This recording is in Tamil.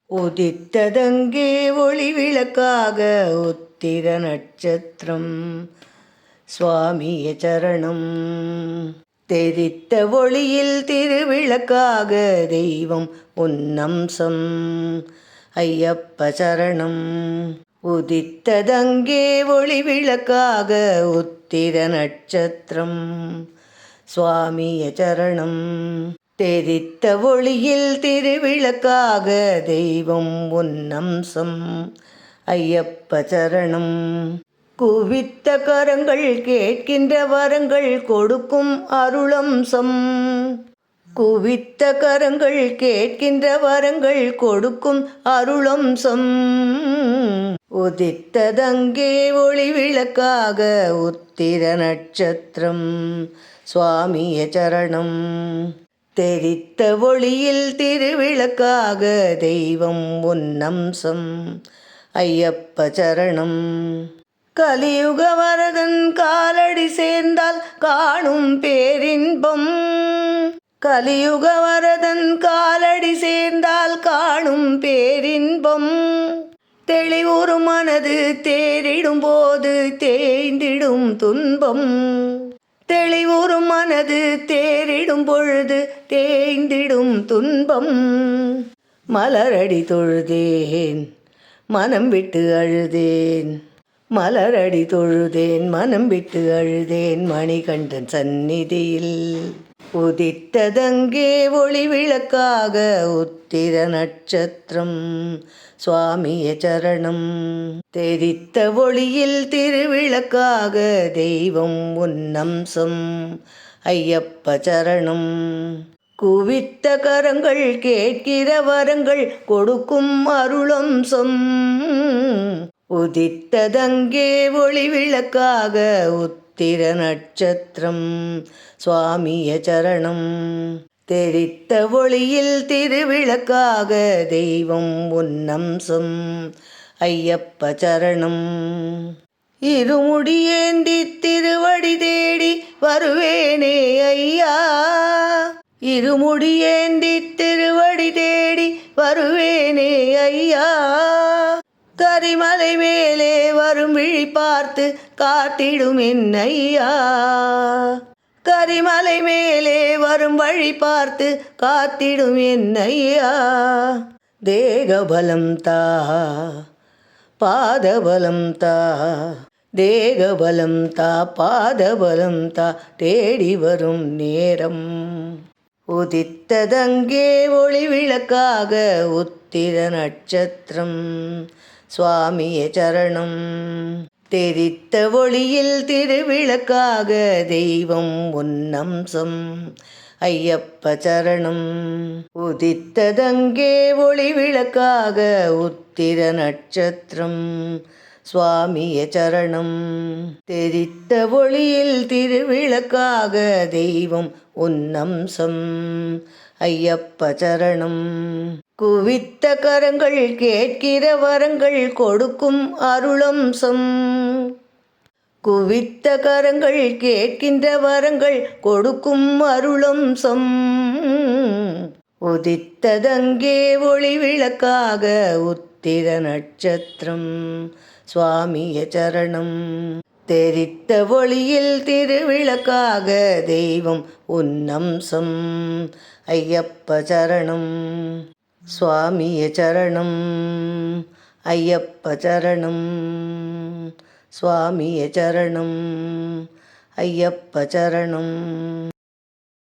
உதித்ததங்கே ஒளி விளக்காக உத்திர நட்சத்திரம் சுவாமிய சரணம். தெரித்த ஒளியில் திருவிளக்காக தெய்வம் உன்னம்சம் ஐயப்ப சரணம். உதித்ததங்கே ஒளி விளக்காக உத்திர நட்சத்திரம் சுவாமிய சரணம். தெரித்த ஒளியில் திருவிளக்காக தெய்வம் உன்னம்சம் ஐயப்ப சரணம். குவித்த கரங்கள் கேட்கின்ற வரங்கள் கொடுக்கும் அருளம்சம். குவித்த கரங்கள் கேட்கின்ற வரங்கள் கொடுக்கும் அருளம்சம். உதித்ததங்கே ஒளி விளக்காக உத்திர நட்சத்திரம் சுவாமிய சரணம். தெரித்த ஒளியில் திருவிளக்காக தெய்வம் உன்னம்சம் ஐயப்ப சரணம். கலியுக வரதன் காலடி சேர்ந்தால் காணும் பேரின்பம். கலியுக வரதன் காலடி சேர்ந்தால் காணும் பேரின்பம். தெளிவுறு மனது தேரிடும் போது தேய்ந்திடும் துன்பம். தெளிவுறு மனது தேரிடும் பொழுது தேய்ந்திடும் துன்பம். மலரடி தொழுதேன் மனம் விட்டு அழுதேன். மலரடி தொழுதேன் மனம் விட்டு அழுதேன் மணிகண்டன் சந்நிதியில். உதித்ததங்கே ஒளி விளக்காக உத்திர நட்சத்திரம் சுவாமிய சரணம். தெரித்த ஒளியில் திருவிளக்காக தெய்வம் உன்னம்சம் ஐயப்ப சரணம். குவித்த கரங்கள் கேட்கிற வரங்கள் கொடுக்கும் அருளம்சம். உதித்ததங்கே ஒளி விளக்காக உத்திர நட்சத்திரம் சுவாமிய சரணம். தெரித்த ஒளியில் திருவிளக்காக தெய்வம் உன்னம்சம் ஐயப்ப சரணம். இருமுடியேந்தி திருவடி தேடி வருவேனே ஐயா. இருமுடியேந்தி திருவடி தேடி வருவேனே ஐயா. கரிமலை மேலே வரும் விழி பார்த்து காத்திடும் என் ஐயா. கரிமலை மேலே வரும் வழி பார்த்து காத்திடும் என் ஐயா. தேகபலம் தா பாதபலம் தா. தேகபலம் தா பாதபலம் தா தேடி வரும் நேரம். உதித்ததங்கே ஒளி விளக்காக உத்திர நட்சத்திரம் சுவாமிய சரணம். தெரித்த ஒளியில் திருவிளக்காக தெய்வம் உன்னம்சம் ஐயப்ப சரணம். உதித்ததங்கே ஒளி விளக்காக உத்திர நட்சத்திரம் சுவாமிய சரணம். தெரித்த ஒளியில் திருவிளக்காக தெய்வம் உன்னம்சம் ஐயப்ப சரணம். குவித்த கரங்கள் கேட்கிற வரங்கள் கொடுக்கும் அருளம்சம். குவித்த கரங்கள் கேட்கின்ற வரங்கள் கொடுக்கும் அருளம்சம். உதித்ததங்கே ஒளி விளக்காக உத்திர நட்சத்திரம் சுவாமிய சரணம். தெரித்த ஒளியில் திருவிளக்காக தெய்வம் உன்னம்சம் ஐயப்ப சரணம். சுவாமிய சரணம் ஐயப்ப சரணம். சுவாமிய சரணம் ஐயப்ப சரணம்.